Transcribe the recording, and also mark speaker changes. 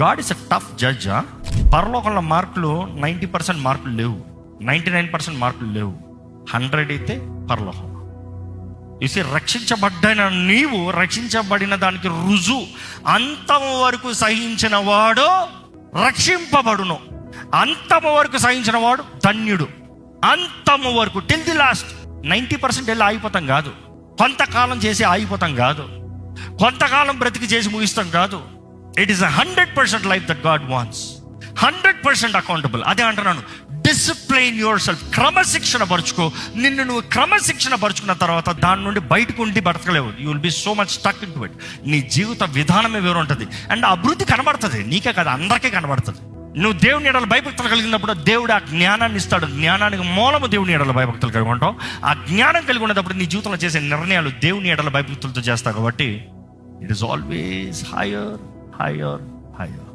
Speaker 1: God is a tough judge. పరలోకంలో మార్కులు 90% మార్కులు లేవు, 99% మార్కులు లేవు, 100 అయితే పరలోకం. ఇసి రక్షించబడ్డ నీవు రక్షించబడిన దానికి రుజువు. అంతము వరకు సహించిన వాడు రక్షింపబడును. అంతము వరకు సహించిన వాడు ధన్యుడు. అంతము వరకు టిల్ ది లాస్ట్. 90% వెళ్ళి ఆగిపోతాం కాదు, కొంతకాలం చేసి ఆగిపోతాం కాదు, కొంతకాలం బ్రతికి చేసి ముగిస్తాం కాదు. It is 100% life that God wants. 100% accountable. అదే అంటున్నాను, డిసిప్లైన్ యువర్ సెల్ఫ్. క్రమశిక్షణ పరుచుకో. నిన్ను నువ్వు క్రమశిక్షణ పరుచుకున్న తర్వాత దాని నుండి బయటకు ఉండి బతకలేవు. You will be so much stuck into it. నీ జీవిత విధానమే వేరు ఉంటుంది. అండ్ అభివృద్ధి కనబడుతుంది, నీకే కదా అందరికీ కనబడుతుంది. నువ్వు దేవుని ఎడల భయభక్తులు కలిగినప్పుడు దేవుడు ఆ జ్ఞానాన్ని ఇస్తాడు. జ్ఞానానికి మూలము దేవుని ఎడల భయభక్తులు కలిగి ఉంటావు. ఆ జ్ఞానం కలిగి ఉన్నప్పుడు నీ జీవితంలో చేసే నిర్ణయాలు దేవుని ఎడల భయభక్తులతో చేస్తావు. కాబట్టి it is always higher, higher, higher.